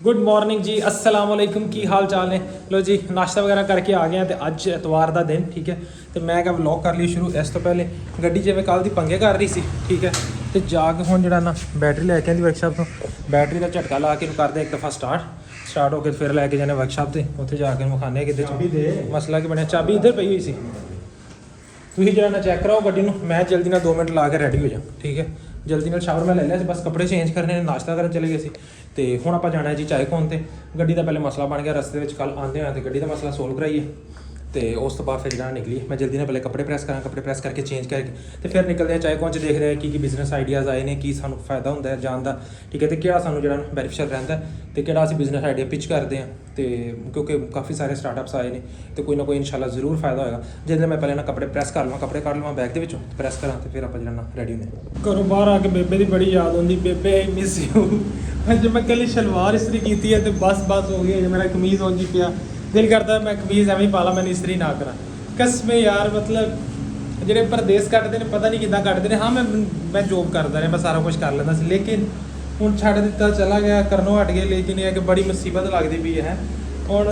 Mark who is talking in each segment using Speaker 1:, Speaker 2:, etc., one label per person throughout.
Speaker 1: Good morning जी, अस्सलाम वालेकुम। की हाल चाल ने? लो जी, नाश्ता वगैरह करके आ गए हैं। तो अज एतवार का दिन, ठीक है। तो मैं क्या व्लॉग कर ली शुरू। इस तो पहले गड्डी जिवें कल दी पंगे कर रही सी, ठीक है। तो जाके हुण जिहड़ा ना बैटरी लैके आंदी वर्कशॉप तो बैटरी का झटका ला के करदे एक दफ़ा स्टार्ट होकर फिर लैके जाने वर्कशॉप से। उत्थे जाके विखाने कि मसला की बनया। चाबी इधर पई हुई सी, तुसीं जिहड़ा ना चैक कराओ गड्डी नूं। मैं जल्दी ना 2 मिनट ला के रेडी हो जा, ठीक है। जल्दी ਨਾਲ ਸ਼ਾਵਰ ਮੈਂ ਲੈ ਲਿਆ ਸੀ, ਬਸ ਕੱਪੜੇ ਚੇਂਜ ਕਰਨੇ ਨੇ, ਨਾਸ਼ਤਾ ਕਰਨ ਚਲੇ ਗਏ ਸੀ। ਤੇ ਹੁਣ ਆਪਾਂ ਜਾਣਾ ਜੀ ਚਾਏ ਕੋਨ ਤੇ। ਗੱਡੀ ਦਾ ਪਹਿਲੇ ਮਸਲਾ ਬਣ ਗਿਆ ਰਸਤੇ ਵਿੱਚ, ਕੱਲ ਆਉਂਦੇ ਹੋਏ ਤੇ ਗੱਡੀ ਦਾ ਮਸਲਾ ਸੋਲਵ ਕਰਾਈਏ। ਤੇ ਉਸ ਤੋਂ ਬਾਅਦ ਫਿਰ ਜਿਹੜਾ ਨਿਕਲੀ ਮੈਂ ਜਲਦੀ ਨਾਲ ਪਹਿਲੇ ਕੱਪੜੇ ਪ੍ਰੈਸ ਕਰਾਂ, ਕੱਪੜੇ ਪ੍ਰੈਸ ਕਰਕੇ ਚੇਂਜ ਕਰਕੇ ਤੇ ਫਿਰ ਨਿਕਲਦੇ ਆ ਚਾਏ ਕੋਨ 'ਚ। ਦੇਖਦੇ ਆ ਕੀ ਬਿਜ਼ਨਸ ਆਈਡੀਆਜ਼ ਆਏ ਨੇ, ਕੀ ਸਾਨੂੰ ਫਾਇਦਾ ਹੁੰਦਾ ਹੈ ਜਾਣ ਦਾ, ਠੀਕ ਹੈ। ਤੇ ਕਿਹੜਾ ਸਾਨੂੰ ਜਿਹੜਾ ਬੈਨੀਫੀਸ਼ੀਅਲ ਰਹਿੰਦਾ ਤੇ ਕਿਹੜਾ ਅਸੀਂ ਬਿਜ਼ਨਸ ਆਈਡੀਆ ਪਿਚ ਕਰਦੇ ਹਾਂ। ਤੇ ਕਿਉਂਕਿ ਕਾਫੀ ਸਾਰੇ ਸਟਾਰਟਅਪਸ ਆਏ ਨੇ ਤੇ ਕੋਈ ਨਾ ਕੋਈ ਇਨਸ਼ਾਅੱਲਾ ਜ਼ਰੂਰ ਫਾਇਦਾ ਹੋਏਗਾ। ਜਿੱਦਾਂ ਮੈਂ ਪਹਿਲੇ ਨਾ ਕੱਪੜੇ ਪ੍ਰੈਸ ਕਰ ਲਵਾਂ, ਕੱਪੜੇ ਕੱਢ ਲਵਾਂ ਬੈਗ ਦੇ ਵਿੱਚੋਂ, ਪ੍ਰੈਸ ਕਰਾਂ ਤੇ ਫਿਰ ਆਪਾਂ ਜਿਹੜਾ ਨਾ ਰੈਡੀ ਹੁੰਦੇ ਹਾਂ। ਘਰੋਂ ਬਾਹਰ ਆ ਕੇ ਬੇਬੇ ਦੀ ਬੜੀ ਯਾਦ ਆਉਂਦੀ। ਬੇਬੇ ਆਈ ਮਿਸ ਯੂ। ਅੱਜ ਮੈਂ ਕੱਲੀ ਸ਼ਲਵਾਰ ਇਸਤਰੀ ਕੀਤੀ ਹੈ ਤੇ ਬਸ ਹੋ ਗਈ। ਮੇਰਾ ਕਮੀਜ਼ ਉਂਝ ਹੀ ਪਿਆ, ਦਿਲ ਕਰਦਾ ਮੈਂ ਕਮੀਜ਼ ਐਵੇਂ ਹੀ ਪਾ ਲਾਂ, ਮੈਨੂੰ ਇਸਤਰੀ ਨਾ ਕਰਾਂ। ਕਸਮੇ ਯਾਰ, ਮਤਲਬ ਜਿਹੜੇ ਪਰਦੇਸ ਕੱਢਦੇ ਨੇ ਪਤਾ ਨਹੀਂ ਕਿੱਦਾਂ ਕੱਢਦੇ ਨੇ। ਹਾਂ ਮੈਂ ਜੋਬ ਕਰਦਾ ਰਿਹਾ, ਮੈਂ ਸਾਰਾ ਕੁਝ ਕਰ ਲੈਂਦਾ ਸੀ, ਲੇਕਿਨ ਹੁਣ ਛੱਡ ਦਿੱਤਾ, ਚਲਾ ਗਿਆ, ਕਰਨੋਂ ਹਟ ਗਏ। ਲੇਕਿਨ ਇਹ ਕਿ ਬੜੀ ਮੁਸੀਬਤ ਲੱਗਦੀ ਪਈ ਹੈ ਹੁਣ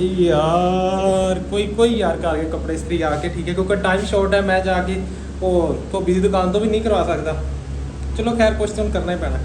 Speaker 1: ਯਾਰ। ਕੋਈ ਯਾਰ ਕਰਕੇ ਕੱਪੜੇ ਇਸਤਰੀ ਆ ਕੇ, ਠੀਕ ਹੈ, ਕਿਉਂਕਿ ਟਾਈਮ ਸ਼ਾਰਟ ਹੈ। ਮੈਂ ਜਾ ਕੇ ਉਹ ਧੋਬੀ ਦੀ ਦੁਕਾਨ ਤੋਂ ਵੀ ਨਹੀਂ ਕਰਵਾ ਸਕਦਾ। ਚਲੋ ਖੈਰ, ਕੁਛ ਤਾਂ ਹੁਣ ਕਰਨਾ ਹੀ ਪੈਣਾ।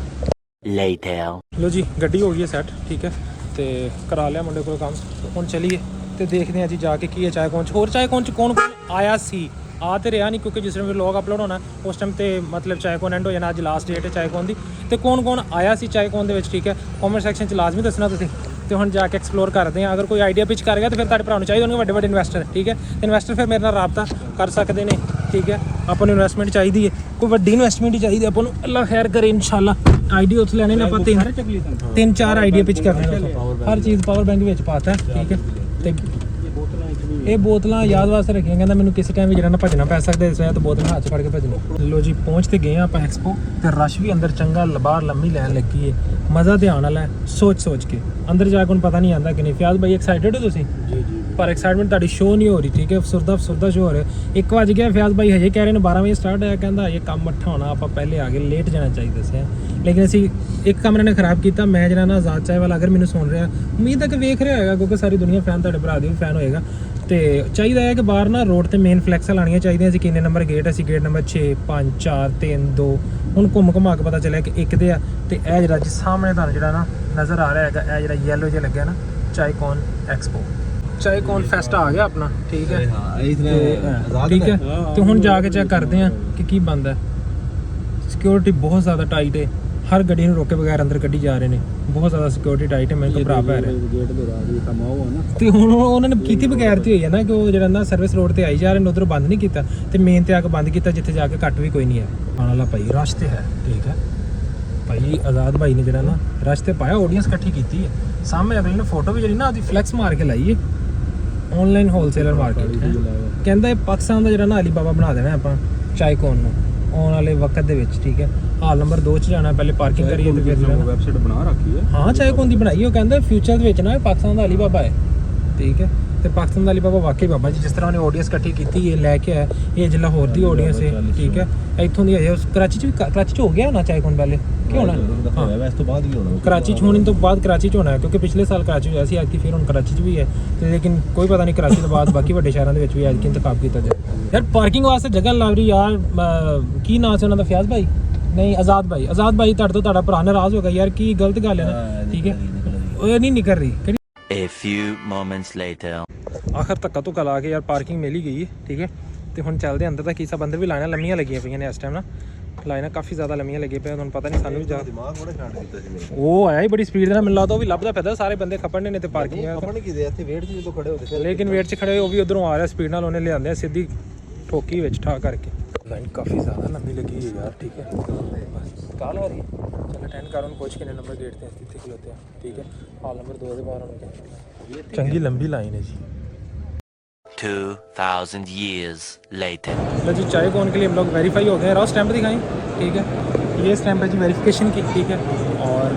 Speaker 1: ਲੋ ਜੀ, ਗੱਡੀ ਹੋ ਗਈ ਹੈ ਸੈੱਟ, ਠੀਕ ਹੈ। ਤੇ ਕਰਾ ਲਿਆ ਮੁੰਡੇ ਕੋਲ ਕੰਮ। ਹੁਣ ਚਲੀਏ ਤੇ ਦੇਖਦੇ ਹਾਂ ਜੀ ਜਾ ਕੇ ਕੀ ਹੈ ਚਾਏ ਕੋਨ 'ਚ। ਹੋਰ ਚਾਏ ਕੋਨ 'ਚ ਕੌਣ ਆਇਆ ਸੀ? ਆ ਤੇ ਰਿਹਾ ਨਹੀਂ, ਕਿਉਂਕਿ ਜਿਸ ਟਾਈਮ ਵਲੌਗ ਅਪਲੋਡ ਹੋਣਾ ਉਸ ਟਾਈਮ ਤੇ ਮਤਲਬ ਚਾਏ ਕੋਨ ਐਂਡ ਹੋ ਜਾਣਾ। ਅੱਜ ਲਾਸਟ ਡੇਟ ਹੈ ਚਾਏ ਕੋਨ ਦੀ। ਤੇ ਕੌਣ ਆਇਆ ਸੀ ਚਾਏ ਕੋਨ ਦੇ ਵਿੱਚ, ਠੀਕ ਹੈ। ਕਮੈਂਟ ਸੈਕਸ਼ਨ 'ਚ ਲਾਜ਼ਮੀ ਦੱਸਣਾ ਤੁਸੀਂ। ਤੇ ਹੁਣ ਜਾ ਕੇ ਐਕਸਪਲੋਰ ਕਰਦੇ ਹਾਂ। ਅਗਰ ਕੋਈ ਆਈਡੀਆ ਪਿਚ ਕਰ ਗਿਆ ਤਾਂ ਫਿਰ ਤੁਹਾਡੇ ਭਰਾ ਨੂੰ ਚਾਹੀਦੇ ਹੋਣਗੇ ਵੱਡੇ ਇਨਵੈਸਟਰ, ਠੀਕ ਹੈ। ਇਨਵੈਸਟਰ ਫਿਰ ਮੇਰੇ ਨਾਲ ਰਾਬਤਾ ਕਰ ਸਕਦੇ ਨੇ, ਠੀਕ ਹੈ। ਆਪਾਂ ਨੂੰ ਇਨਵੈਸਟਮੈਂਟ ਚਾਹੀਦੀ ਹੈ, ਕੋਈ ਵੱਡੀ ਇਨਵੈਸਟਮੈਂਟ ਹੀ ਚਾਹੀਦੀ ਆਪਾਂ ਨੂੰ। ਅੱਲਾ ਖੈਰ ਕਰੇ ਇਨਸ਼ਾਅੱਲਾ। ਆਈਡੀਆ ਉੱਥੇ ਲੈਣੇ ਨੇ ਆਪਾਂ, 3-4 ਆਈਡੀਆ ਪਿਚ ਕਰਨੇ ਨੇ। ਹਰ ਚੀਜ਼ ਪਾਵਰ ਬੈਂਕ ਵਿੱਚ ਪਾਤਾ, ਠੀਕ ਹੈ। ਤੇ ਇਹ ਬੋਤਲਾਂ ਯਾਦ ਵਾਸਤੇ ਰੱਖੀਆਂ, ਕਹਿੰਦਾ ਮੈਨੂੰ ਕਿਸੇ ਟਾਈਮ ਵੀ ਜਿਹੜਾ ਨਾ ਭੱਜਣਾ ਪੈ ਸਕਦਾ, ਇਸ ਵਜ੍ਹਾ ਤੋਂ ਬੋਤਲ ਹੱਥ 'ਚ ਫੜ ਕੇ ਭੱਜਣੀ। ਲੋ ਜੀ, ਪਹੁੰਚ ਤੇ ਗਏ ਆਪਾਂ ਐਕਸਪੋ। ਤੇ ਰਸ਼ ਵੀ ਅੰਦਰ ਚੰਗਾ, ਬਾਹਰ ਲੰਮੀ ਲਾਈਨ ਲੱਗੀ ਹੈ। ਮਜ਼ਾ ਤੇ ਆਉਣ ਵਾਲਾ ਹੈ ਸੋਚ ਕੇ। ਅੰਦਰ ਜਾ ਕੇ ਹੁਣ ਪਤਾ ਨਹੀਂ ਆਉਂਦਾ ਕਿ ਨਹੀਂ। ਫਿਆਜ਼ ਭਾਈ ਐਕਸਾਈਟਡ ਹੋ ਤੁਸੀਂ? ਜੀ। ਪਰ ਐਕਸਾਈਟਮੈਂਟ ਤੁਹਾਡੀ ਸ਼ੋ ਨਹੀਂ ਹੋ ਰਹੀ, ਠੀਕ ਹੈ। ਫਸੁਰਦਾ ਸ਼ੋ ਹੋ ਰਿਹਾ। 1 ਵਜ ਗਿਆ, ਫਿਆਜ਼ ਭਾਈ ਹਜੇ ਕਹਿ ਰਹੇ ਨੇ 12 ਵਜੇ ਸਟਾਰਟ ਹੋਇਆ। ਕਹਿੰਦਾ ਇਹ ਕੰਮ ਮੱਠਾ ਹੋਣਾ, ਆਪਾਂ ਪਹਿਲੇ ਆ ਗਏ, ਲੇਟ ਜਾਣਾ ਚਾਹੀਦਾ ਸੀ। ਲੇਕਿਨ ਅਸੀਂ ਇੱਕ ਕੰਮ ਇਹਨਾਂ ਨੇ ਖਰਾਬ ਕੀਤਾ। ਮੈਂ ਜਿਹੜਾ ਨਾ ਆਜ਼ਾਦ ਚਾਏ ਵਾਲਾ, ਅਗਰ ਮੈਨੂੰ ਸੁਣ ਰਿਹਾ, ਉਮੀਦ ਹੈ ਕਿ ਵੇਖ ਰਿਹਾ ਹੋਏਗਾ, ਕਿਉਂਕਿ ਸਾਰੀ ਦੁਨੀਆ ਫੈਨ, ਤੁਹਾਡੇ ਭਰਾ ਦੀ ਵੀ ਫੈਨ ਹੋਏਗਾ। ਤੇ ਚਾਹੀਦਾ ਹੈ ਕਿ ਬਾਹਰ ਨਾ ਰੋਡ ਤੇ ਮੇਨ ਫਲੈਕਸਾਂ ਲਾਉਣੀਆਂ ਚਾਹੀਦੀਆਂ। ਅਸੀਂ ਕਿੰਨੇ ਨੰਬਰ ਗੇਟ? ਅਸੀਂ ਗੇਟ ਨੰਬਰ 6, 5, 4, 3, 2। ਹੁਣ ਘੁੰਮਾ ਕੇ ਪਤਾ ਚੱਲਿਆ ਕਿ 1 ਦੇ ਆ। ਤੇ ਇਹ ਜਿਹੜਾ ਜੀ ਸਾਹਮਣੇ ਤੁਹਾਨੂੰ ਜਿਹੜਾ ਨਾ ਨਜ਼ਰ ਆ ਰਿਹਾ ਹੈਗਾ, ਇਹ ਜਿਹੜਾ ਯੈਲੋ ਜਿਹਾ ਲੱਗਿਆ ਨਾ, ਚਾਏ ਕੋਨ ਐਕਸਪੋ, ਚਾਏ ਕੋਨ ਫੈਸਟਾ ਆ ਗਿਆ ਆਪਣਾ, ਠੀਕ ਹੈ। ਠੀਕ ਹੈ। ਤੇ ਹੁਣ ਜਾ ਕੇ ਚੈੱਕ ਕਰਦੇ ਹਾਂ ਕਿ ਕੀ ਬਣਦਾ। ਸਿਕਿਉਰਿਟੀ ਬਹੁਤ ਜ਼ਿਆਦਾ ਟਾਈਟ ਹੈ, ਹਰ ਗੱਡੀ ਨੂੰ ਰੋਕੇ ਬਗੈਰ ਅੰਦਰ ਕੱਢੀ ਜਾ ਰਹੇ ਨੇ। ਬਹੁਤ ਜ਼ਿਆਦਾ ਸਿਕਿਉਰਿਟੀ ਟਾਈਟ ਹੈ, ਮੈਨੂੰ ਘਬਰਾ ਪੈ ਰਿਹਾ। ਤੇ ਹੁਣ ਉਹਨਾਂ ਨੇ ਕੀਤੀ ਬਗੈਰਤੀ ਹੋਈ ਹੈ ਨਾ, ਕਿ ਉਹ ਜਿਹੜਾ ਨਾ ਸਰਵਿਸ ਰੋਡ ਤੇ ਆਈ ਜਾ ਰਹੇ ਨੇ, ਉਧਰੋਂ ਬੰਦ ਨਹੀਂ ਕੀਤਾ ਤੇ ਮੇਨ ਤੇ ਆ ਕੇ ਬੰਦ ਕੀਤਾ, ਜਿੱਥੇ ਜਾ ਕੇ ਕੱਟ ਵੀ ਕੋਈ ਨਹੀਂ ਹੈ। ਆਉਣ ਵਾਲਾ ਭਾਈ ਰਸ਼ ਤੇ ਹੈ, ਠੀਕ ਹੈ। ਭਾਈ ਆਜ਼ਾਦ ਭਾਈ ਨੇ ਜਿਹੜਾ ਨਾ ਰਸ਼ ਤੇ ਪਾਇਆ, ਆਡੀਅנס ਇਕੱਠੀ ਕੀਤੀ ਹੈ। ਸਾਹਮਣੇ ਅਗਲੇ ਨੇ ਫੋਟੋ ਵੀ ਜਿਹੜੀ ਨਾ ਉਹਦੀ ਫਲੈਕਸ ਮਾਰ ਕੇ ਲਾਈ ਹੈ। ਆਨਲਾਈਨ ਹੋਲਸੇਲਰ ਮਾਰਕੀਟ ਹੈ। ਕਹਿੰਦਾ ਇਹ ਪਾਕਿਸਤਾਨ ਦਾ ਜਿਹੜਾ ਨਾ ਅਲੀ ਬਾਬਾ ਬਣਾ ਦੇਣਾ ਆਪਾਂ ਚਾਏ ਕੋਨ ਨੂੰ ਆਉਣ ਵਾਲੇ ਵਕਤ ਦੇ ਵਿੱਚ, ਠੀਕ ਹੈ। ਹਾਲ ਨੰਬਰ 2 'ਚ ਜਾਣਾ, ਪਹਿਲੇ ਪਾਰਕਿੰਗ ਕਰੀਏ ਤੇ ਫਿਰ
Speaker 2: ਵੈਬਸਾਈਟ ਬਣਾ ਰੱਖੀ ਹੈ।
Speaker 1: ਹਾਂ, ਚਾਏ ਕੋਨ ਦੀ ਬਣਾਈ। ਉਹ ਕਹਿੰਦਾ ਫਿਊਚਰ ਦੇ ਵਿੱਚ ਨਾ ਪਾਕਿਸਤਾਨ ਦਾ ਅਲੀ ਬਾਬਾ ਹੈ, ਠੀਕ ਹੈ। ਤੇ ਪਾਕਿਸਤਾਨ ਦਾ ਅਲੀ ਬਾਬਾ ਵਾਕਈ ਬਾਬਾ ਜੀ, ਜਿਸ ਤਰ੍ਹਾਂ ਉਹਨੇ ਆਡੀਅנס ਇਕੱਠੀ ਕੀਤੀ ਹੈ, ਲੈ ਕੇ ਆਇਆ। ਇਹ ਜ਼ਿਲ੍ਹਾ ਹੋਰ ਦੀ ਆਡੀਅנס ਹੈ, ਠੀਕ ਹੈ। ਇੱਥੋਂ ਦੀ ਹੈ ਕਰਾਚੀ 'ਚ ਵੀ। ਕਰਾਚੀ 'ਚ ਹੋ ਗਿਆ ਨਾ ਚਾਏ ਕੋਨ ਪਹਿਲੇ, ਕੀ ਹੋਣਾ?
Speaker 2: ਇਸ ਤੋਂ ਬਾਅਦ ਵੀ ਹੋਣਾ
Speaker 1: ਕਰਾਚੀ 'ਚ ਹੋਣ ਤੋਂ ਬਾਅਦ ਕਰਾਚੀ 'ਚ ਹੋਣਾ, ਕਿਉਂਕਿ ਪਿਛਲੇ ਸਾਲ ਕਰਾਚੀ ਹੋਇਆ ਸੀ, ਐਤਕੀ ਫਿਰ ਹੁਣ ਕਰਾਚੀ 'ਚ ਵੀ ਹੈ। ਤੇ ਲੇਕਿਨ ਕੋਈ ਪਤਾ ਨਹੀਂ ਕਰਾਚੀ ਤੋਂ ਬਾਅਦ ਬਾਕੀ ਵੱਡੇ ਸ਼ਹਿਰਾਂ ਦੇ ਵਿੱਚ ਵੀ ਐਤਕੀ ਇੰਤਖਾਬ ਕੀਤਾ ਜਾਏ। ਯਾਰ ਪਾਰਕਿੰਗ ਵਾਸਤੇ ਜਗ੍ਹਾ ਲੱਭ ਰਹੀ ਯਾਰ। ਕੀ ਨਾਂ ਸੀ ਉਹਨਾਂ ਦਾ? ਫਿਆਜ਼ ਭਾਈ ਨਹੀਂ, ਆਜ਼ਾਦ ਭਾਈ। ਆਜ਼ਾਦ ਭਾਈ ਤੁਹਾਡੇ ਤੋਂ ਤੁਹਾਡਾ ਭਰਾ ਨਾਰਾਜ਼ ਹੋ ਗਿਆ ਯਾਰ, ਕੀ ਗਲਤ ਗੱਲ ਹੈ ਨਾ, ਠੀਕ ਹੈ। ਉਹ ਨਹੀਂ ਨਿਕਲ ਰਹੀ।
Speaker 3: A few moments later
Speaker 1: ਆਖਰ ਧੱਕਾ ਧੁੱਕਾ ਲਾ ਕੇ ਯਾਰ ਪਾਰਕਿੰਗ ਮਿਲ ਹੀ ਗਈ ਹੈ, ਠੀਕ ਹੈ। ਤੇ ਹੁਣ ਚੱਲਦੇ ਅੰਦਰ ਦਾ ਕੀ ਸਭ। ਅੰਦਰ ਵੀ ਲਾਈਨਾਂ ਲੰਮੀਆਂ ਲੱਗੀਆਂ ਪਈਆਂ ਨੇ ਇਸ ਟਾਈਮ ਨਾ, ਲਾਈਨਾਂ ਕਾਫੀ ਜ਼ਿਆਦਾ ਲੰਮੀਆਂ ਲੱਗੀਆਂ ਪਈਆਂ। ਤੁਹਾਨੂੰ ਪਤਾ ਨਹੀਂ, ਸਾਨੂੰ ਵੀ
Speaker 2: ਦਿਮਾਗ ਥੋੜਾ ਛੱਡ ਦਿੱਤਾ ਸੀ ਮੇਰੇ।
Speaker 1: ਉਹ ਆਇਆ ਹੀ ਬੜੀ ਸਪੀਡ ਦੇ ਨਾਲ, ਮੈਨੂੰ ਲੱਗਦਾ ਉਹ ਵੀ ਲੱਭਦਾ ਫਿਰਦਾ। ਸਾਰੇ ਬੰਦੇ ਖਪੜਨੇ ਨੇ ਤੇ ਪਾਰਕਿੰਗ
Speaker 2: ਖਪਣ ਕਿਦੇ ਇੱਥੇ ਵੇਟ 'ਚ ਜਦੋਂ ਖੜੇ ਹੋਦੇ,
Speaker 1: ਲੇਕਿਨ ਵੇਟ 'ਚ ਖੜੇ ਹੋਏ ਉਹ ਵੀ ਉਧਰੋਂ ਆ ਰਿਹਾ ਸਪੀਡ ਨਾਲ, ਉਹਨੇ ਲਿਆਂਦੇ ਸਿੱਧੀ ਠੋਕੀ ਵਿੱਚ ਠਾ ਕਰਕੇ। ਲਾਈਨ ਕਾਫੀ ਜ਼ਿਆਦਾ ਲੰਮੀ ਲੱਗੀ ਹੈ ਯਾਰ, ਠੀਕ ਹੈ। ਬਸ ਕਾਲ ਆ ਰਹੀ ਹੈ, ਚਲ ਅਟੈਂਡ ਕਰ। ਉਹਨੂੰ ਪੁੱਛ ਕਿੰਨੇ ਨੰਬਰ ਗੇਟ ਤੇ ਇੱਥੇ ਖਲੋਤੇ ਆ, ਠੀਕ ਹੈ। ਹਾਲ ਨੰਬਰ 2 ਦੇ ਬਾਹਰ ਉਹਨੂੰ ਚੰਗੀ ਲੰਬੀ ਲਾਈਨ ਹੈ ਜੀ।
Speaker 3: 2000 years later
Speaker 1: लो जी, चाय कोन के लिए हम लोग वेरीफाई हो गए। राव स्टैंप दिखाएं, ठीक है। ये स्टैंप है जी वेरिफिकेशन की, ठीक है। और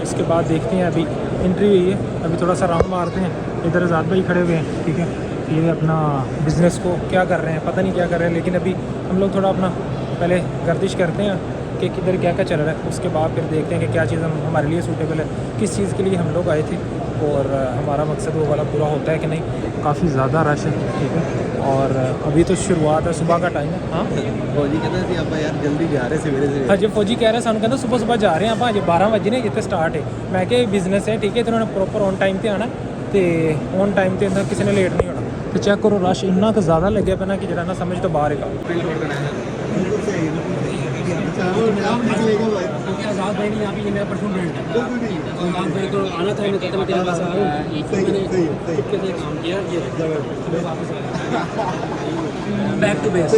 Speaker 1: इसके बाद देखते हैं, अभी एंट्री हुई है, अभी थोड़ा सा राउंड मारते हैं। इधर आज़ाद भाई खड़े हुए हैं, ठीक है। ये अपना बिज़नेस को क्या कर रहे हैं, पता नहीं क्या कर रहे हैं, लेकिन अभी हम लोग थोड़ा अपना पहले गर्दिश करते हैं। कि किधर क्या क्या चल रहा है, उसके बाद फिर देखते हैं कि क्या चीज़ हमारे लिए सूटेबल है, किस चीज़ के लिए हम लोग आए थे और हमारा मकसद वो वाला पूरा होता है कि नहीं। काफ़ी ज़्यादा रश है, ठीक है, और अभी तो शुरुआत है, सुबह का टाइम है। हाँ
Speaker 2: फौजी कहते थे आप यार जल्दी जा रहे सवेरे सवेरे।
Speaker 1: अजय फौजी कह रहे सानू कहते सुबह सुबह जा रहे हैं आप अजे 12 बजे ने जितने स्टार्ट है। मैं क्या बिजनेस है, ठीक है, तो उन्होंने प्रॉपर ऑन टाइम पे आना तो ऑन टाइम पे किसी ने लेट नहीं होना। तो चेक करो रश इन्ना तो ज़्यादा लगे पे ना कि जरा ना समझ तो बाहर है।
Speaker 4: आज़ाद भाई ने यहाँ पे ये मेरा पर्सनल ब्रांड है। आज़ाद भाई को आना था, मैं कहता मैं तेरे पास आ रहा हूँ, मैंने चुपके से काम किया, ये वापस बैक टू बेस।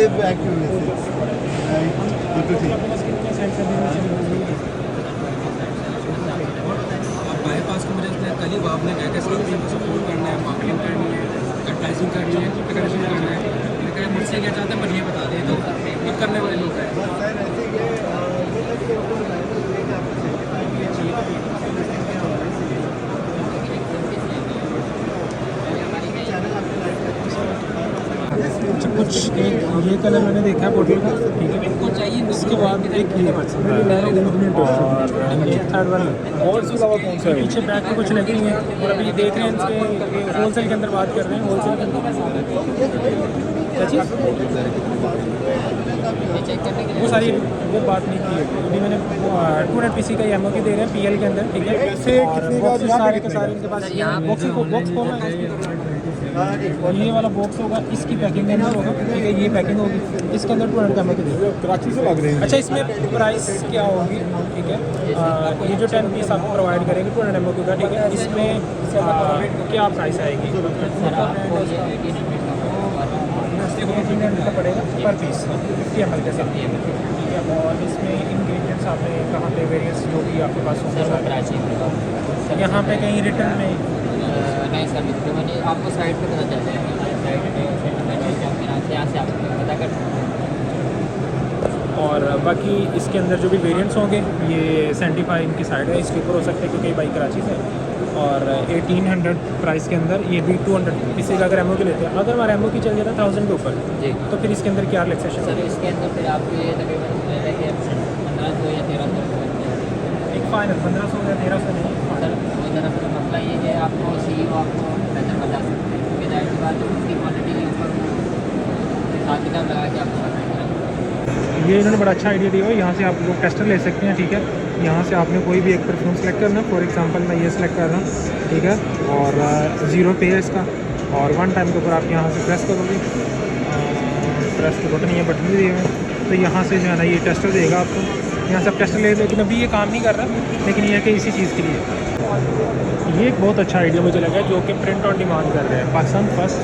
Speaker 4: बाईपास को मुझे कल ही आपने कहा कि इसको टीम को सपोर्ट करना है, मार्केटिंग करनी है, एडवर्टाइजिंग करनी है, डेकोरेशन करना है। मैंने कहा मुझसे क्या चाहते हैं पर ये बता दें, तो ये करने वाले लोग हैं।
Speaker 1: कुछ एक ये कलर मैंने देखा है बोतल का, ठीक है,
Speaker 4: इनको चाहिए
Speaker 1: इसके बाद एक ये पसंद है और ये थर्ड वाला। और इसके अलावा कौन सा है? पीछे बैक में कुछ लगी है और अभी देख रहे हैं इसके होलसेल के अंदर बात कर रहे हैं। होलसेल के अंदर क्या चीज़ वो सारी वो बात नहीं की है अभी मैंने। 200 पीसी का एमओ की दे रहे हैं पीएल के अंदर, ठीक है। और सारे के सारे इनके पास बॉक्स खोलना ये वाला बॉक्स होगा, इसकी पैकिंग के अंदर होगा, ठीक है, ये पैकिंग होगी, इसके अंदर 200 का एमओ की दे रहे हैं।
Speaker 2: कराची से लग रहे हैं।
Speaker 1: अच्छा इसमें प्राइस क्या होगी, ठीक है, ये जो 10 पीस आपको प्रोवाइड करेंगे 200 एमओ का, ठीक है, इसमें क्या प्राइस आएगी? 1800 का पड़ेगा पर पीस 50 ml के साथ, ठीक है। और इसमें इंग्रेडिएंट्स आपने कहाँ पे वेरियस जो भी आपके पास होगा यहाँ पे कहीं रिटर्न में
Speaker 4: नहीं सर, मैंने आपको साइड पे पता चल जाएगा, साइड पे यहाँ से आप पता कर सकते हैं।
Speaker 1: और बाकी इसके अंदर जो भी वेरिएंट्स होंगे ये 75 इनकी साइड है, इसके ऊपर हो सकते हैं क्योंकि बाइक कराची से। और 1800 प्राइस के अंदर ये भी 200 पीसी का अगर एमओ की लेते हैं, अगर हमारा एमओ की चल जाता है 1000 के ऊपर
Speaker 4: जी,
Speaker 1: तो फिर इसके अंदर क्या रिलैक्सेशन
Speaker 4: सर? इसके अंदर फिर आपको ये तकरीबन 1500 या 1300
Speaker 1: एक फाइनल 1500 या 1300 नहीं
Speaker 4: सर। वो ज़रा फिर मसला ये है आपको CEO आपको बेहतर बता सकते हैं, क्योंकि जाहिर सी बात है उसकी क्वालिटी के ऊपर हिसाब किताब लगा के आपको बताएंगे।
Speaker 1: ये इन्होंने बड़ा अच्छा आइडिया दिया है। यहाँ से आप लोग टेस्टर ले सकते हैं, ठीक है। यहाँ से आपने कोई भी एक परफ्यूम सेलेक्ट करना, फॉर एग्जांपल मैं ये सेलेक्ट कर रहा हूँ, ठीक है, और 0 पे है इसका, और 1 टाइम के ऊपर आप यहाँ से प्रेस करोगे, प्रेस के बटन, ये बटन भी दिए हुए हैं, तो यहाँ से जो है ना ये टेस्टर देगा आपको, यहाँ से आप टेस्टर ले, लेकिन अभी ये काम नहीं कर रहा, लेकिन ये कि इसी चीज़ के लिए ये एक बहुत अच्छा आइडिया मुझे लगा जो कि प्रिंट ऑन डिमांड कर रहे हैं। पाकिस्तान फर्स्ट,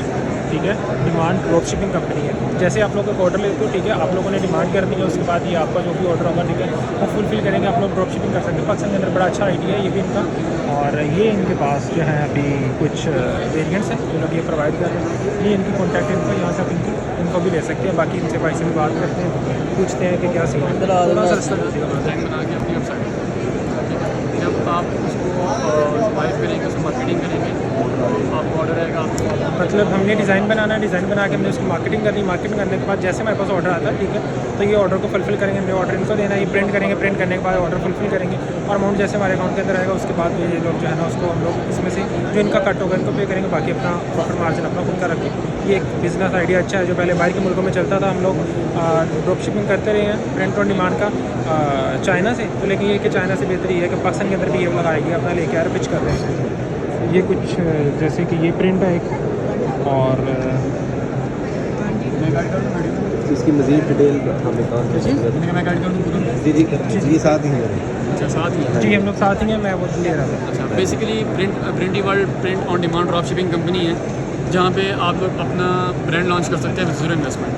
Speaker 1: ठीक है, डिमांड ड्रॉप शिपिंग कंपनी है। जैसे आप लोग एक ऑर्डर लेते हो, ठीक है, आप लोगों ने डिमांड करनी है, उसके बाद ये आपका जो भी ऑर्डर होगा, ठीक है, वो फुलफिल करेंगे, आप लोग ड्रॉप शिपिंग कर सकते हैं। पाकिस्तान के अंदर बड़ा अच्छा आइडिया है ये भी इनका। और ये इनके पास जो है अभी कुछ वेरिएंट्स हैं जो लोग ये प्रोवाइड कर रहे हैं। ये इनकी कॉन्टैक्ट इनको, यहाँ से आप इनको भी ले सकते हैं। बाकी इनसे भाई से भी बात करते हैं, पूछते हैं कि क्या सीन है। थोड़ा सा सस्ता
Speaker 5: बना के अपनी वेबसाइट जब आप उसको वाइफ करेंगे, उसको मार्केटिंग करेंगे, आपको ऑर्डर आएगा, आपको
Speaker 1: मतलब हमने डिज़ाइन बनाना है, डिज़ाइन बना के हमने उसकी मार्केटिंग करनी, मार्केटिंग करने के बाद जैसे हमारे पास ऑर्डर आता है, ठीक है, तो ये ऑर्डर को फुलफिल करेंगे, हमने ऑर्डर इनको देना है, ये प्रिंट करेंगे, प्रिंट करने के बाद ऑर्डर फुलफिल करेंगे और अमाउंट जैसे हमारे अकाउंट के अंदर आएगा उसके बाद ये लोग जो है ना उसको हम लोग इसमें से जो इनका कट होगा इनको पे करेंगे, बाकी अपना प्रॉफिट मार्जिन अपना खुद का रखेंगे। ये एक बिज़नेस आइडिया अच्छा है जो पहले बाहर के मुल्कों में चलता था। हम लोग ड्रॉप शिपिंग करते रहे हैं प्रिंट ऑन डिमांड का चाइना से, तो लेकिन ये कि चाइना से बेहतर ये है कि पाकिस्तान के अंदर भी ये लगाएगी, अपना लेके आ रहे पिच कर रहे हैं। ये कुछ जैसे कि ये प्रिंट है एक, और
Speaker 2: इसकी मज़ीद डिटेल हमें जी साथ ही है।
Speaker 5: अच्छा साथ ही
Speaker 1: जी हम लोग साथ ही हैं, मैं वो ले रहा था।
Speaker 5: अच्छा basically Printy world print on demand drop shipping company है जहाँ पे आप लोग अपना ब्रांड लॉन्च कर सकते हैं विद 0 इन्वेस्टमेंट।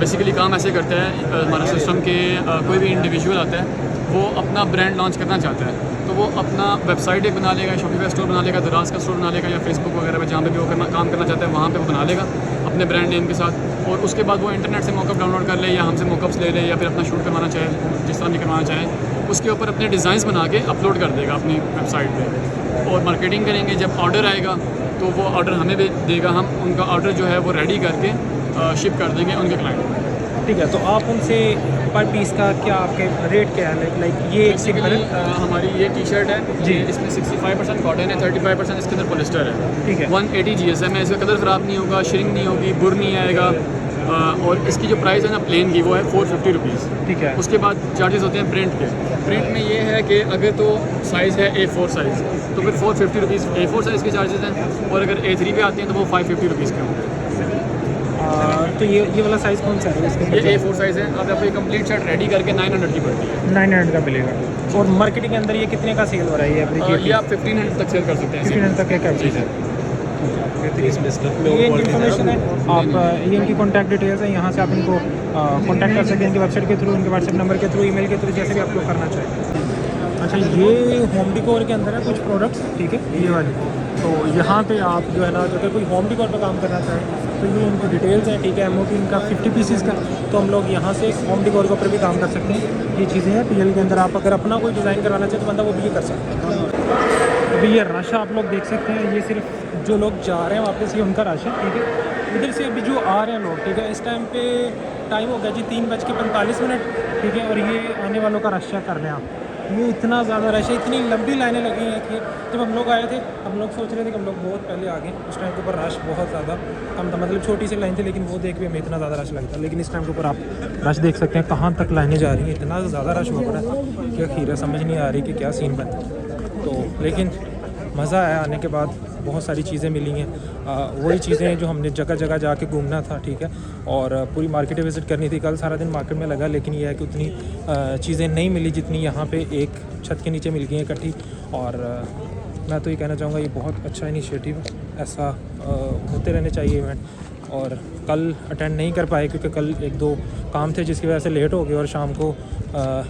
Speaker 5: बेसिकली काम ऐसे करता है, हमारा सिस्टम के कोई भी इंडिविजुअल आता है वो अपना ब्रांड लॉन्च करना चाहता है, तो वो अपना वेबसाइट एक बना लेगा, शॉपिफाई स्टोर बना लेगा, दराज का स्टोर बना लेगा, या फेसबुक वगैरह पे जहाँ पे भी वो काम करना चाहता है वहाँ पे वो बना लेगा अपने ब्रांड नेम के साथ। और उसके बाद वो इंटरनेट से मॉकअप डाउनलोड कर ले या हमसे मॉकअप्स ले ले या फिर अपना शूट करवाना चाहे, जिस तरह भी करवाना चाहे, उसके ऊपर अपने डिज़ाइंस बना के अपलोड कर देगा अपनी वेबसाइट पे। और मार्केटिंग करेंगे, जब ऑर्डर आएगा तो वो ऑर्डर हमें भी देगा, हम उनका ऑर्डर जो है वो रेडी करके शिप कर देंगे उनके क्लाइंट को।
Speaker 1: ठीक है, तो आप उनसे पर पीस का क्या आपके रेट क्या है? लाइक ये एक
Speaker 5: बेसिकली हमारी ये टी शर्ट है
Speaker 1: जी।
Speaker 5: इसमें 65% कॉटन है, 35% इसके अंदर पॉलिस्टर है।
Speaker 1: ठीक है।
Speaker 5: 180 GSM है, इसका कलर ख़राब नहीं होगा, श्रिंक नहीं होगी, बुर नहीं आएगा। और इसकी जो प्राइस है ना प्लेन की वो है 450 रुपीज़।
Speaker 1: ठीक है।
Speaker 5: उसके बाद चार्जेस होते हैं प्रिंट के। प्रिंट में ये है कि अगर तो साइज़ है A4 साइज़ तो फिर 450 रुपीज़ A4 साइज़ के चार्जेस हैं, और अगर A3 पे आते हैं तो वो 550 रुपीज़ के होंगे।
Speaker 1: तो ये वाला साइज़ कौन सा है इसके?
Speaker 5: ये A4 साइज़ है। अब आपको ये कंप्लीट शर्ट रेडी करके 900 की पड़ती है।
Speaker 1: 900 का मिलेगा। और मार्केटिंग के अंदर ये कितने का सेल हो रहा है?
Speaker 5: ये आप 1500 तक सेल कर सकते हैं।
Speaker 1: 1500 तक का
Speaker 5: जी सर।
Speaker 1: ये इनकी इन्फॉर्मेशन है, आप ये इनकी कॉन्टैक्ट डिटेल्स है, यहाँ से आप इनको कॉन्टैक्ट कर सकते हैं इनकी वेबसाइट के थ्रू, इनके व्हाट्सएप नंबर के थ्रू, ईमेल के थ्रू, जैसे भी आप लोग करना चाहें। अच्छा, ये होम डिकोर के अंदर है कुछ प्रोडक्ट्स, ठीक है, ये वाले। तो यहाँ पे आप जो है ना, अगर कोई होम डिकोर पर काम करना चाहें तो ये इनकी डिटेल्स हैं, ठीक है। MOP इनका 50 पीसीस का, तो हम लोग यहाँ से होम डिकोर के ऊपर भी काम कर सकते हैं। ये चीज़ें हैं TL के अंदर, आप अगर अपना कोई डिज़ाइन करवाना चाहें तो बंदा वो भी ये कर सकते हैं। अभी ये रश आप लोग देख सकते हैं, ये सिर्फ जो लोग जा रहे हैं वापस, ये उनका रश है, ठीक है। इधर से अभी जो आ रहे हैं लोग, ठीक है, इस टाइम पे टाइम हो गया जी 3:45, ठीक है। और ये आने वालों का रश चेक कर रहे हैं आप, ये इतना ज़्यादा रश है, इतनी लंबी लाइनें लगी हैं कि जब हम लोग आए थे हम लोग सोच रहे थे कि हम लोग बहुत पहले आ गए, उस टाइम के ऊपर रश बहुत ज़्यादा कम था, मतलब छोटी सी लाइन थी, लेकिन वो देख के हमें इतना ज़्यादा रश लगता। लेकिन इस टाइम के ऊपर आप रश देख सकते हैं, कहाँ तक लाइनें जा रही हैं, इतना ज़्यादा रश हुआ पड़ा है कि खीरा समझ नहीं आ रही कि क्या सीन बना। तो लेकिन मज़ा आया आने के बाद, बहुत सारी चीज़ें मिली हैं, वही चीज़ें जो हमने जगह जगह जाके घूमना था, ठीक है। और पूरी मार्केटें विज़िट करनी थी, कल सारा दिन मार्केट में लगा, लेकिन यह है कि उतनी चीज़ें नहीं मिली जितनी यहाँ पे एक छत के नीचे मिल गई हैं इकट्ठी। और मैं तो ये कहना चाहूँगा ये बहुत अच्छा इनिशिएटिव, ऐसा होते रहने चाहिए इवेंट। और कल अटेंड नहीं कर पाए क्योंकि कल 1-2 काम थे जिसकी वजह से लेट हो गए, और शाम को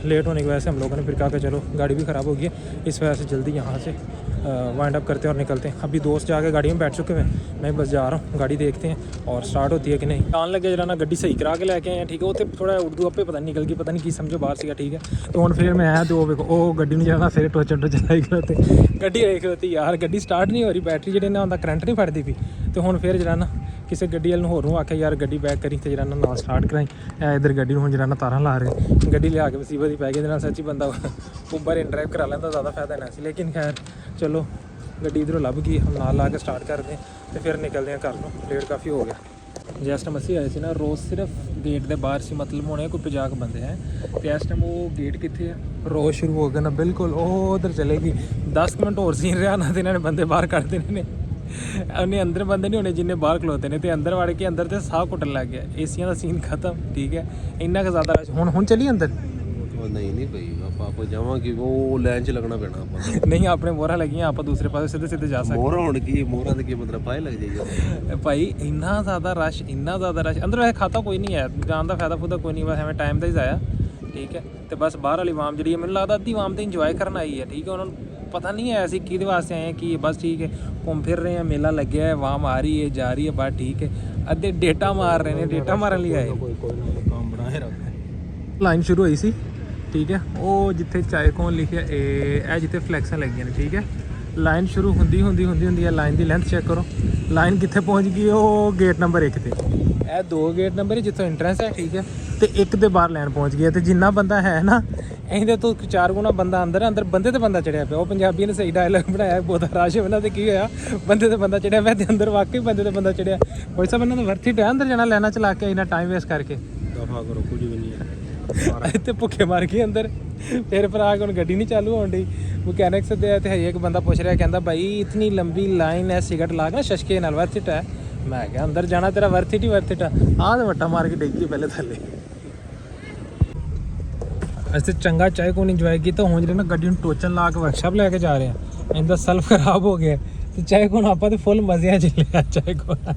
Speaker 1: लेट होने की वजह से हम लोगों ने फिर कहा कि चलो गाड़ी भी ख़राब हो गई है, इस वजह से जल्दी यहाँ से वाइंड अप करते हैं और निकलते हैं। अभी दोस्त जाके गाड़ी में बैठ चुके हैं, मैं बस जा रहा हूँ, गाड़ी देखते हैं और स्टार्ट होती है कि नहीं। आन लगे जरा ना गड्डी सही करा के लेके आए, ठीक है। वो तो थोड़ा उर्दू आपे पता नहीं निकल गई, पता नहीं की समझो बाहर सीगा, ठीक है। तो हम फिर मैं आया तो वो गड्डी नहीं जाना, फिर टोचर चलाई खड़ोते, गड्डी रही खड़ोती यार, गड्डी स्टार्ट नहीं हो रही, बैटरी ਜਿਹੜੇ ਨਾ ਹੁੰਦਾ ਕਰੰਟ नहीं फटती पी। तो हम फिर जरा ना ਕਿਸੇ ਗੱਡੀ ਵਾਲ ਨੂੰ ਹੋਰ ਨੂੰ ਆਖਿਆ ਯਾਰ ਗੱਡੀ ਬੈਕ ਕਰੀ ਤੇ ਜਰਾ ਨਾ ਸਟਾਰਟ ਕਰਾਈ, ਇਧਰ ਗੱਡੀ ਨੂੰ ਹੁਣ ਜਰਾ ਨਾ ਤਾਰਾਂ ਲਾ ਰਹੇ, ਗੱਡੀ ਲਿਆ ਕੇ ਮੁਸੀਬਤ ਹੀ ਪੈ ਗਈ। ਇਹਦੇ ਨਾਲ ਸੱਚੀ ਬੰਦਾ ਉਬਰ ਇਨ ਡਰਾਈਵ ਕਰਾ ਲੈਂਦਾ, ਜ਼ਿਆਦਾ ਫਾਇਦਾ ਨਾ ਸੀ। ਲੇਕਿਨ ਖੈਰ ਚਲੋ ਗੱਡੀ ਇਧਰੋਂ ਲੱਭ ਗਈ, हम ਨਾਲ ਲਾ ਕੇ ਸਟਾਰਟ ਕਰਦੇ ਤੇ ਫਿਰ ਨਿਕਲਦੇ ਹਾਂ ਘਰ ਨੂੰ, ਲੇਟ ਕਾਫੀ ਹੋ ਗਿਆ। ਜਿਸ ਟਾਈਮ ਅਸੀਂ ਆਏ ਸੀ ਨਾ, ਰੋਜ਼ ਸਿਰਫ ਗੇਟ ਦੇ ਬਾਹਰ ਸੀ, ਮਤਲਬ ਹੋਣੇ ਕੋਈ 50 ਬੰਦੇ ਹੈ, ਤੇ ਇਸ ਟਾਈਮ ਉਹ ਗੇਟ ਕਿੱਥੇ ਹੈ, ਰੋਜ਼ ਸ਼ੁਰੂ ਹੋ ਗਿਆ ਨਾ ਬਿਲਕੁਲ, ਉਹ ਉਧਰ ਚਲੇਗੀ। 10 ਮਿੰਟ ਹੋਰ ਸੀਨ ਰਿਹਾ ਨਾ ਤੇ ਇਹਨਾਂ ਨੇ ਬੰਦੇ ਬਾਹਰ ਕੱਢ ਦੇਣੇ ਨੇ, ਉਹਨੇ ਅੰਦਰ ਬੰਦੇ ਨਹੀਂ ਹੋਣੇ ਜਿੰਨੇ ਬਾਹਰ ਖਲੋਤੇ ਨੇ, ਤੇ ਅੰਦਰ ਵੜ ਕੇ ਅੰਦਰ ਤੇ ਸਾਹ ਘੁੱਟਣ ਲੱਗ ਗਿਆ, ਏਸੀਆਂ ਦਾ ਸੀਨ ਖਤਮ, ਠੀਕ ਹੈ। ਇੰਨਾ ਕੁ ਜ਼ਿਆਦਾ ਹੁਣ ਚੱਲੀ ਅੰਦਰ
Speaker 2: नहीं भाई आप जावांगे वो लाइन च लगना पैना आप
Speaker 1: नहीं, अपने मोहरा लगी आप दूसरे पास सीधे सीधे जा सकते।
Speaker 2: मोहरा होने की मोहरा की मतलब फाइन लग जाएगी
Speaker 1: भाई, इन्ना ज़्यादा रश अंदर वैसे खाता कोई नहीं है, जान का फायदा फुदा कोई नहीं, बस हमें टाइम का ही जाया, ठीक है। तो बस बाहर वाली वाम जी मैंने लगता अद्धी वाम तो इंजॉय करना आई है, ठीक है। उन्होंने पता नहीं है ऐसी कि वास्ते आए हैं कि बस ठीक है घूम फिर रहे हैं, मेला लग गया है, वाम आ रही है जा रही है, बस ठीक है। अद्धे डेटा मार रहे हैं, डेटा मारन लिए आए,
Speaker 2: काम बना है रख
Speaker 1: लाइन शुरू हुई सी, ठीक है। वो जिथे चाय कौन लिखिया ए जिथे फ्लैक्सां लगी ने, ठीक है। लाइन शुरू होंदी है, लाइन की लेंथ चेक करो, लाइन कितने पहुँच गई, वो गेट नंबर 1 ते, ਇਹ 2 गेट नंबर जितों एंट्रेंस है, ठीक है। तो एक दे बाहर लाइन पहुँच गई है, तो जिन्ना बंदा है ना ਇਹਦੇ ਤੋਂ 4 ਗੁਣਾ ਬੰਦਾ ਅੰਦਰ ਬੰਦੇ ਤੇ ਬੰਦਾ ਚੜਿਆ ਪਿਆ। ਉਹ ਪੰਜਾਬੀ ਨੇ ਸਹੀ ਡਾਇਲੌਗ ਬਣਾਇਆ, ਬਹੁਤ ਰਾਸ਼ ਇਹਨਾਂ ਤੇ ਕੀ ਹੋਇਆ, ਬੰਦੇ ਤੇ ਬੰਦਾ ਚੜਿਆ ਪਿਆ, ਤੇ ਅੰਦਰ ਵਾਕਈ ਬੰਦੇ ਤੇ ਬੰਦਾ ਚੜਿਆ। ਕੋਈ ਸਭ ਇਹਨਾਂ ਦਾ ਵਰਥੀ ਟਾਈਮ ਅੰਦਰ ਜਾਣਾ, ਲੈਣਾ ਚਲਾ ਕੇ ਇਹਨਾਂ ਟਾਈਮ ਵੇਸਟ ਕਰਕੇ
Speaker 2: दफा करो कुछ भी नहीं है
Speaker 1: ਇੱਥੇ ਭੁੱਖੇ ਮਾਰ ਕੇ ਅੰਦਰ। ਫਿਰ ਭਰਾ ਹੁਣ ਗੱਡੀ ਨਹੀਂ ਚਾਲੂ ਹੋਣ ਡਈ, ਮਕੈਨਿਕਸ ਦੇ ਤੇ ਹੈ ਇੱਕ ਬੰਦਾ ਪੁੱਛ ਰਿਹਾ, ਕਹਿੰਦਾ ਭਾਈ ਇਤਨੀ ਲੰਬੀ ਲਾਈਨ ਹੈ, ਸਿਗਰਟ ਲਾ ਕੇ ਸ਼ਸ਼ਕੇ ਨਾਲ ਵਰਥਿਟ ਹੈ। ਮੈਂ ਕਿਹਾ ਅੰਦਰ ਜਾਣਾ ਤੇਰਾ ਵਰਥਿਟ ਹੀ ਵਰਥਿਟ ਆ। ਆਹ ਤੇ ਵੱਟਾ ਮਾਰ ਕੇ ਡਿੱਗ ਗਈ ਪਹਿਲੇ ਥੱਲੇ। ਅਸੀਂ ਚੰਗਾ ਚਾਹੇ ਕੋਈ ਇੰਜੋਏ ਕੀਤਾ, ਹੁਣ ਜਿਹੜੇ ਨਾ ਗੱਡੀ ਨੂੰ ਟੋਚਨ ਲਾ ਕੇ ਵਰਕਸ਼ਾਪ ਲੈ ਕੇ ਜਾ ਰਹੇ ਆ, ਇਹਦਾ ਸੈਲਫ ਖਰਾਬ ਹੋ ਗਿਆ, ਤੇ ਚਾਹੇ ਕੋਣ ਆਪਾਂ ਤੇ ਫੁੱਲ ਮਜ਼ਿਆਂ 'ਚ ਲਿਆ। ਚਾਹੇ ਕੋਣ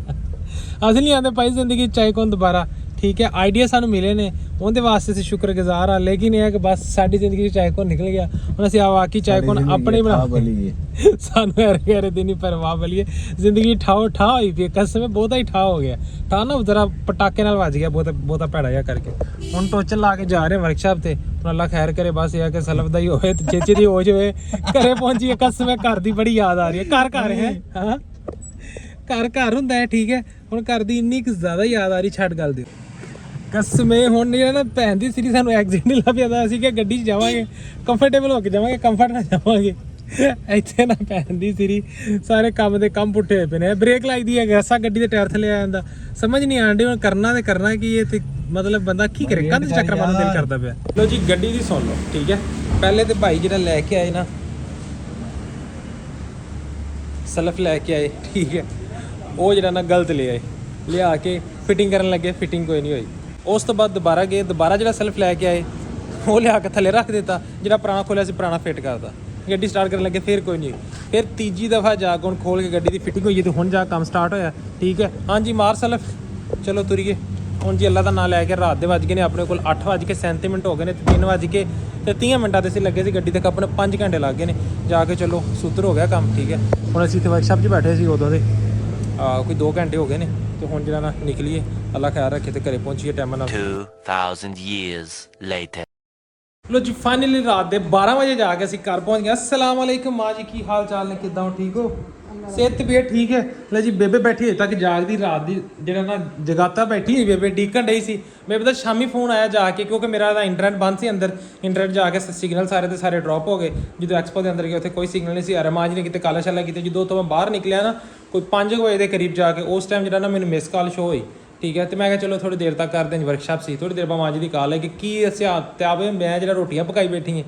Speaker 1: ਅਸੀਂ ਨਹੀਂ ਆਉਂਦੇ ਭਾਈ ਜ਼ਿੰਦਗੀ ਚਾਹੇ ਕੋਣ ਦੁਬਾਰਾ, ਠੀਕ ਹੈ। ਆਈਡੀਆ ਸਾਨੂੰ ਮਿਲੇ ਨੇ, ਉਹਦੇ ਵਾਸਤੇ ਅਸੀਂ ਸ਼ੁਕਰਗੁਜ਼ਾਰ ਆ, ਲੇਕਿਨ ਇਹ ਹੈ ਕਿ ਬਸ ਸਾਡੀ ਜ਼ਿੰਦਗੀ 'ਚ ਚਾਹੇ ਕੋਣ ਨਿਕਲ ਗਿਆ, ਹੁਣ ਅਸੀਂ ਆਵਾਕੀ ਚਾਹੇ ਕੋਣ ਆਪਣੇ ਬਣਾ ਸਾਨੂੰ ਯਾਰ ਦਿਨ ਹੀ ਪਰਵਾਹ ਬਲੀਏ। ਜ਼ਿੰਦਗੀ ਠਾਓ ਠਾ ਹੋਈ ਪਈ, ਕਸਮ ਬਹੁਤਾ ਹੀ ਠਾ ਹੋ ਗਿਆ, ਠਾ ਨਾ ਜ਼ਰਾ ਪਟਾਕੇ ਨਾਲ ਵੱਜ ਗਿਆ, ਬਹੁਤਾ ਭੈੜਾ ਜਿਹਾ ਕਰਕੇ। ਹੁਣ ਟੋਚਨ ਲਾ ਕੇ ਜਾ ਰਹੇ ਵਰਕਸ਼ਾਪ ਤੇ, ਹੁਣ ਅੱਲਾ ਖੈਰ ਕਰੇ, ਬਸ ਇਹ ਹੈ ਕਿ ਸਲਫ ਦਾ ਹੀ ਹੋਵੇ ਤੇ ਚੇਚੇ ਦੀ ਹੋ ਜਾਵੇ। ਘਰੇ ਪਹੁੰਚੀਏ, ਕਸਮ ਹੈ ਘਰ ਦੀ ਬੜੀ ਯਾਦ ਆ ਰਹੀ ਹੈ। ਘਰ ਹੈ, ਹਾਂ ਘਰ ਹੁੰਦਾ ਹੈ, ਠੀਕ ਹੈ। ਹੁਣ ਘਰ ਦੀ ਇੰਨੀ ਕੁ ਜ਼ਿਆਦਾ ਯਾਦ ਆ ਰਹੀ, ਛੱਡ ਗੱਲ ਦੀ। ਕਸਮੇ ਹੁਣ ਨਹੀਂ ਨਾ ਭੈਣ ਦੀ ਸਿਰੀ ਸਾਨੂੰ ਐਕਸੀਡੈਂਟ ਲੱਗ ਪਿਆਦਾ ਅਸੀਂ ਕਿ ਗੱਡੀ 'ਚ ਜਾਵਾਂਗੇ ਕੰਫਰਟੇਬਲ ਹੋ ਕੇ ਜਾਵਾਂਗੇ ਕੰਫਰਟ ਨਾਲ ਜਾਵਾਂਗੇ ਇੱਥੇ ਨਾ ਭੈਣ ਦੀ ਸਿਰੀ ਸਾਰੇ ਕੰਮ ਦੇ ਕੰਮ ਪੁੱਠੇ ਹੋਏ ਪਏ ਨੇ ਬ੍ਰੇਕ ਲਾਈਦੀ ਹੈ ਗੈਸਾ ਗੱਡੀ ਦੇ ਟਾਇਰ ਥੱਲੇ ਆ ਜਾਂਦਾ ਸਮਝ ਨਹੀਂ ਆਉਂਦੀ ਹੁਣ ਕਰਨਾ ਤੇ ਕਰਨਾ ਕੀ ਇਹ ਤੇ ਮਤਲਬ ਬੰਦਾ ਕੀ ਕਰੇ ਕੰਧ ਚੱਕਰ ਮਾਰਨ ਦਿਲ ਕਰਦਾ ਪਿਆ ਲੋ ਜੀ ਗੱਡੀ ਦੀ ਸੁਣ ਲਓ ਠੀਕ ਹੈ ਪਹਿਲੇ ਤੇ ਭਾਈ ਜਿਹੜਾ ਲੈ ਕੇ ਆਏ ਨਾ ਸਲਫ ਲੈ ਕੇ ਆਏ ਠੀਕ ਹੈ ਉਹ ਜਿਹੜਾ ਨਾ ਗਲਤ ਲਿਆ ਕੇ ਫਿਟਿੰਗ ਕਰਨ ਲੱਗੇ ਫਿਟਿੰਗ ਕੋਈ ਨਹੀਂ ਹੋਈ ਉਸ ਤੋਂ ਬਾਅਦ ਦੁਬਾਰਾ ਗਏ ਦੁਬਾਰਾ ਜਿਹੜਾ ਸਲਫ ਲੈ ਕੇ ਆਏ ਉਹ ਲਿਆ ਕੇ ਥੱਲੇ ਰੱਖ ਦਿੱਤਾ ਜਿਹੜਾ ਪੁਰਾਣਾ ਖੋਲਿਆ ਸੀ ਪੁਰਾਣਾ ਫਿੱਟ ਕਰਦਾ ਗੱਡੀ ਸਟਾਰਟ ਕਰਨ ਲੱਗੇ ਫਿਰ ਕੋਈ ਨਹੀਂ ਫਿਰ ਤੀਜੀ ਦਫਾ ਜਾ ਕੇ ਹੁਣ ਖੋਲ ਕੇ ਗੱਡੀ ਦੀ ਫਿਟਿੰਗ ਹੋਈ ਤੇ ਹੁਣ ਜਾ ਕੰਮ ਸਟਾਰਟ ਹੋਇਆ ਠੀਕ ਹੈ ਹਾਂਜੀ ਮਾਰ ਸਲਫ ਚਲੋ ਤੁਰੀਏ ਹੁਣ ਜੀ ਅੱਲਾ ਦਾ ਨਾਂ ਲੈ ਕੇ ਰਾਤ ਦੇ ਵੱਜ ਗਏ ਨੇ ਆਪਣੇ ਕੋਲ 8:37 ਹੋ ਗਏ ਨੇ ਤੇ 3:30 ਮਿੰਟਾਂ ਤੇ ਅਸੀਂ ਲੱਗੇ ਸੀ ਗੱਡੀ ਤੱਕ ਆਪਣੇ 5 ਘੰਟੇ ਲੱਗ ਗਏ ਨੇ ਜਾ ਕੇ ਚਲੋ ਸੂਤਰ ਹੋ ਗਿਆ ਕੰਮ ਠੀਕ ਹੈ ਹੁਣ ਅਸੀਂ ਇੱਥੇ ਵਰਕਸ਼ਾਪ 'ਚ ਬੈਠੇ ਸੀ ਉਦੋਂ ਦੇ ਕੋਈ 2 ਘੰਟੇ ਹੋ ਗਏ ਨੇ ਤੇ ਹੁਣ ਜਿਹੜਾ ਨਾ ਨਿਕਲੀਏ ਅੱਲਾ ਖਿਆਲ ਰੱਖੇ ਤੇ ਘਰੇ ਪਹੁੰਚੀਏ ਟਾਈਮ ਨਾਲ
Speaker 3: 2000 years later.
Speaker 1: ਲੋ ਜੀ ਫਾਈਨਲੀ ਰਾਤ ਦੇ 12 ਵਜੇ ਜਾ ਕੇ ਅਸੀਂ ਘਰ ਪਹੁੰਚ ਗਏ ਅਸਲਾਮ ਅਲੈਕੁਮ ਮਾਂ ਜੀ ਕੀ ਹਾਲ ਚਾਲ ਨੇ ਕਿੱਦਾਂ ਹੋ ਠੀਕ ਹੋ ਸਿਹਤ ਤਬੀਅਤ ਠੀਕ ਹੈ ਲੈ ਜੀ ਬੇਬੇ ਬੈਠੀ ਹਜੇ ਤੱਕ ਜਾਗਦੀ ਰਾਤ ਦੀ ਜਿਹੜਾ ਨਾ ਜਗਾਤਾ ਬੈਠੀ ਹੋਈ ਬੇਬੇ ਡੀਕਣ ਡਈ ਸੀ ਬੇਬੇ ਦਾ ਸ਼ਾਮੀ ਫੋਨ ਆਇਆ ਜਾ ਕੇ ਕਿਉਂਕਿ ਮੇਰਾ ਦਾ ਇੰਟਰਨੈਟ ਬੰਦ ਸੀ ਅੰਦਰ ਇੰਟਰਨੈਟ ਜਾ ਕੇ ਸਿਗਨਲ ਸਾਰੇ ਦੇ ਸਾਰੇ ਡ੍ਰੌਪ ਹੋ ਗਏ ਜਦੋਂ ਐਕਸਪੋ ਦੇ ਅੰਦਰ ਗਏ ਉੱਥੇ ਕੋਈ ਸਿਗਨਲ ਨਹੀਂ ਸੀ ਆ ਰਿਹਾ ਮਾਂ ਜੀ ਨੇ ਕਿਤੇ ਕਾਲਾ ਸ਼ਾਲਾ ਕੀਤੇ ਜਦੋਂ ਤੋਂ ਮੈਂ ਬਾਹਰ ਨਿਕਲਿਆ ਨਾ ਕੋਈ 5 ਵਜੇ ਦੇ ਕਰੀਬ ਜਾ ਕੇ ਉਸ ਟਾਈਮ ਜਿਹੜਾ ਨਾ ਮੈਨੂੰ ਮਿਸ ਕਾਲ ਸ਼ੋ ਹੋਈ ਠੀਕ ਹੈ ਤੇ ਮੈਂ ਕਿਹਾ ਚਲੋ ਥੋੜੀ ਦੇਰ ਤੱਕ ਕਰਦੇ ਹਾਂ ਵਰਕਸ਼ਾਪ ਸੀ ਥੋੜੀ ਦੇਰ ਬਾਅਦ ਮਾਂ ਜੀ ਦੀ ਕਾਲ ਹੈ ਕਿ ਕੀ ਸਿਆਤ ਤੇ ਆਵੇ ਮੈਂ ਜਿਹੜਾ ਰੋਟੀਆਂ ਪਕਾਈ ਬੈਠੀ ਹਾਂ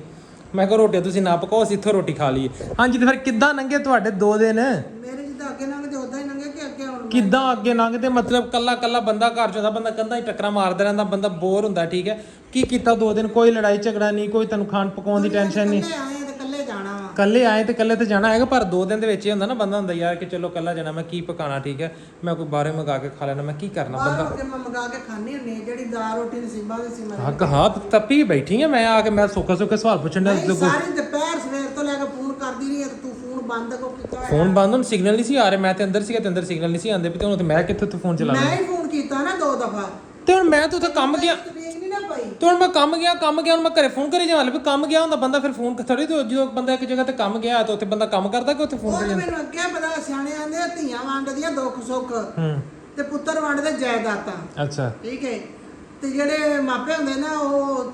Speaker 1: ਮੈਂ ਕਿਹਾ ਰੋਟੀਆਂ ਤੁਸੀਂ ਨਾ ਪਕਾਓ ਅਸੀਂ ਇੱਥੋਂ ਰੋਟੀ ਖਾ ਲਈਏ ਹਾਂਜੀ ਤੇ ਫਿਰ ਕਿੱਦਾਂ ਲੰਘੇ ਤੁਹਾਡੇ 2 ਦਿਨ
Speaker 6: ਮੇਰੇ ਜਿੱਦਾਂ ਅੱਗੇ ਲੰਘਦੇ ਉਦਾਂ ਹੀ ਲੰਘੇ ਕਿ ਅੱਗੇ ਹੁਣ
Speaker 1: ਕਿੱਦਾਂ ਅੱਗੇ ਲੰਘਦੇ ਮਤਲਬ ਕੱਲਾ ਬੰਦਾ ਘਰ ਚ ਹੁੰਦਾ ਬੰਦਾ ਕੰਧਾਂ ਹੀ ਟੱਕਰਾਂ ਮਾਰਦਾ ਰਹਿੰਦਾ ਬੰਦਾ ਬੋਰ ਹੁੰਦਾ ਠੀਕ ਹੈ ਕੀ ਕੀਤਾ 2 ਦਿਨ ਕੋਈ ਲੜਾਈ ਝਗੜਾ ਨਹੀਂ ਕੋਈ ਤੁਹਾਨੂੰ ਖਾਣ ਪਕਾਉਣ ਦੀ ਟੈਨਸ਼ਨ ਨਹੀਂ
Speaker 6: ਕੱਲੇ ਆਏ ਤੇ ਕੱਲੇ ਜਾਣਾ ਵਾ
Speaker 1: ਕੱਲੇ ਆਏ ਤੇ ਕੱਲੇ ਤੇ ਜਾਣਾ ਹੈਗਾ ਪਰ 2 ਦਿਨ ਦੇ ਵਿੱਚ ਇਹ ਹੁੰਦਾ ਨਾ ਬੰਦਾ ਹੁੰਦਾ ਯਾਰ ਕਿ ਚਲੋ ਕੱਲਾ ਜਾਣਾ ਮੈਂ ਕੀ ਪਕਾਣਾ ਠੀਕ ਹੈ ਮੈਂ ਕੋਈ ਬਾਹਰੋਂ ਮੰਗਾ ਕੇ ਖਾ ਲੈਣਾ ਮੈਂ ਕੀ ਕਰਨਾ
Speaker 6: ਬਾਹਰ
Speaker 1: ਬੰਦਾ
Speaker 6: ਰੋਟੀ ਮੈਂ ਮੰਗਾ ਕੇ ਖਾਣੀ ਹੁੰਨੀ ਆ, ਜਿਹੜੀ ਦਾਲ ਰੋਟੀ ਨਸੀਬਾਂ ਦੀ ਸੀ
Speaker 1: ਹਾਂ ਕਹਾ ਤੱਪੀ ਬੈਠੀ ਆ ਮੈਂ ਆ ਕੇ ਮੈਂ ਸੋਖਾ ਸਵਾਲ ਪੁੱਛਣ ਦਾ
Speaker 6: ਸਾਰੀ ਦੁਪਹਿਰ ਸਵੇਰ ਤੋਂ ਲੈ ਕੇ ਫੋਨ ਕਰਦੀ ਰਹੀ ਤੇ ਤੂੰ ਫੋਨ ਬੰਦ ਕੋ ਕੀਤਾ ਹੋਇਆ।
Speaker 1: ਫੋਨ ਬੰਦ ਹੁਣ ਸਿਗਨਲ ਨਹੀਂ ਸੀ ਆ ਰਿਹਾ ਮੈਂ ਤੇ ਅੰਦਰ ਸੀਗਾ ਤੇ ਅੰਦਰ ਸਿਗਨਲ ਨਹੀਂ ਸੀ ਆਉਂਦੇ ਤੇ ਹੁਣ ਤੇ ਮੈਂ ਕਿੱਥੇ ਤੇ ਫੋਨ ਚਲਾ
Speaker 6: ਮੈਂ ਹੀ ਫੋਨ ਕੀਤਾ ਨਾ 2 ਦਫਾ
Speaker 1: ਤੇ ਹੁਣ ਮੈਂ ਤਾਂ ਉੱਥੇ ਕੰਮ ਗਿਆ
Speaker 6: ਤਰੀਕ ਨਹੀਂ ਨਾ ਪਈ
Speaker 1: ਤੇ ਹੁਣ ਮੈਂ ਕੰਮ ਗਿਆ ਹੁਣ ਮੈਂ ਘਰੇ ਫੋਨ ਕਰੀ ਜਾਵਾਂ ਲੈ ਵੀ ਕੰਮ ਗਿਆ ਹੁੰਦਾ ਬੰਦਾ ਫਿਰ ਫੋਨ ਥੋੜੀ ਤੇ ਜਦੋਂ ਬੰਦਾ ਇੱਕ ਜਗ੍ਹਾ ਤੇ ਕੰਮ ਗਿਆ ਤਾਂ ਉੱਥੇ ਬੰਦਾ ਕੰਮ ਕਰਦਾ ਕਿ ਉੱਥੇ ਫੋਨ
Speaker 6: ਉਹ
Speaker 1: ਕਰੀ
Speaker 6: ਤਾਂ
Speaker 1: ਜਾਂਦਾ
Speaker 6: ਮੈਨੂੰ ਅੱਗੇ ਪਤਾ ਸਿਆਣੇ ਆਂਦੇ ਆ, ਧੀਆਂ ਵੰਡਦੀਆਂ ਦੁੱਖ ਸੁੱਖ ਤੇ ਪੁੱਤਰ ਵੰਡਦੇ ਜਾਇਦਾਦਾਂ
Speaker 1: ਅੱਛਾ
Speaker 6: ਠੀਕ ਹੈ ਤੇ ਜਿਹੜੇ ਮਾਪੇ ਹੁੰਦੇ ਨਾ ਉਹ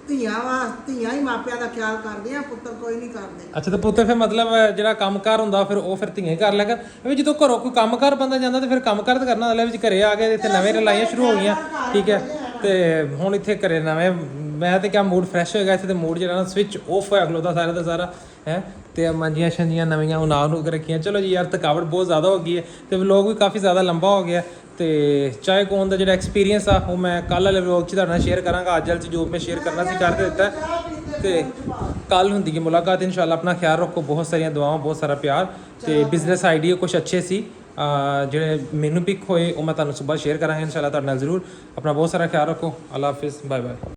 Speaker 6: ਧੀਆਂ ਹੀ ਮਾਪਿਆਂ ਦਾ ਖਿਆਲ ਕਰਦੇ ਆ ਪੁੱਤਰ ਕੋਈ ਨਹੀਂ ਕਰਦੇ
Speaker 1: ਅੱਛਾ ਤੇ ਪੁੱਤ ਫਿਰ ਮਤਲਬ ਜਿਹੜਾ ਕੰਮਕਾਰ ਹੁੰਦਾ ਫਿਰ ਉਹ ਫਿਰ ਧੀਆਂ ਹੀ ਕਰ ਲਿਆ ਕਰ ਵੀ ਜਦੋਂ ਘਰੋਂ ਕੋਈ ਕੰਮਕਾਰ ਬੰਦਾ ਜਾਂਦਾ ਤੇ ਫਿਰ ਕੰਮਕਾਰ ਤਾਂ ਕਰਨਾ ਹੁੰਦਾ ਵਿੱਚ ਘਰੇ ਆ ਕੇ ਇੱਥੇ ਨਵੇਂ ਰਲਾਈਆਂ ਸ਼ੁਰੂ ਹੋ ਗਈਆਂ ਠੀਕ ਹੈ ਤੇ ਹੁਣ ਇੱਥੇ ਘਰੇ ਨਵੇਂ ਮੈਂ ਤੇ ਕਿਆ ਮੂਡ ਫਰੈਸ਼ ਹੋ ਗਿਆ ਇੱਥੇ ਤੇ ਮੂਡ ਜਿਹੜਾ ਨਾ ਸਵਿਚ ਆਫ ਹੋਇਆ ਖਲੋਦਾ ਸਾਰਾ ਦਾ ਸਾਰਾ ਹੈ ਤੇ ਮੰਜੀਆਂ ਸ਼ੰਜੀਆਂ ਨਵੀਆਂ ਉਨਾਹ ਨੂੰ ਰੱਖੀਆਂ ਚਲੋ ਜੀ ਯਾਰ ਥਕਾਵਟ ਬਹੁਤ ਜ਼ਿਆਦਾ ਹੋ ਗਈ ਹੈ ਤੇ ਵਲੋਗ ਵੀ ਕਾਫੀ ਜ਼ਿਆਦਾ ਲੰਬਾ ਹੋ ਗਿਆ ਤੇ ਚਾਏ ਕੋਨ ਦਾ ਜਿਹੜਾ ਐਕਸਪੀਰੀਅੰਸ ਆ ਉਹ ਮੈਂ ਕੱਲ ਵਾਲੇ ਵਲੋਗ 'ਚ ਤੁਹਾਡੇ ਨਾਲ ਸ਼ੇਅਰ ਕਰਾਂਗਾ ਅੱਜ ਵਾਲੇ 'ਚ ਜੋ ਮੈਂ ਸ਼ੇਅਰ ਕਰਨਾ ਸੀ ਕਰ ਦਿੱਤਾ ਤੇ ਕੱਲ ਹੁੰਦੀ ਹੈ ਮੁਲਾਕਾਤ ਇਨਸ਼ਾਅੱਲਾ ਆਪਣਾ ਖਿਆਲ ਰੱਖੋ ਬਹੁਤ ਸਾਰੀਆਂ ਦੁਆਵਾਂ ਬਹੁਤ ਸਾਰਾ ਪਿਆਰ ਤੇ ਬਿਜ਼ਨਸ ਆਈਡੀਆ ਕੁਝ ਅੱਛੇ ਸੀ ਜਿਹੜੇ ਮੈਨੂੰ ਪਿਕ ਹੋਏ ਉਹ ਮੈਂ ਤੁਹਾਨੂੰ ਸਵੇਰ ਸ਼ੇਅਰ ਕਰਾਂਗਾ ਇਨਸ਼ਾਅੱਲਾ ਤੁਹਾਡੇ ਨਾਲ ਜ਼ਰੂਰ ਆਪਣਾ ਬਹੁਤ ਸਾਰਾ ਖਿਆਲ ਰੱਖੋ ਅੱਲਾ ਹਾਫਿਜ਼ ਬਾਏ ਬਾਏ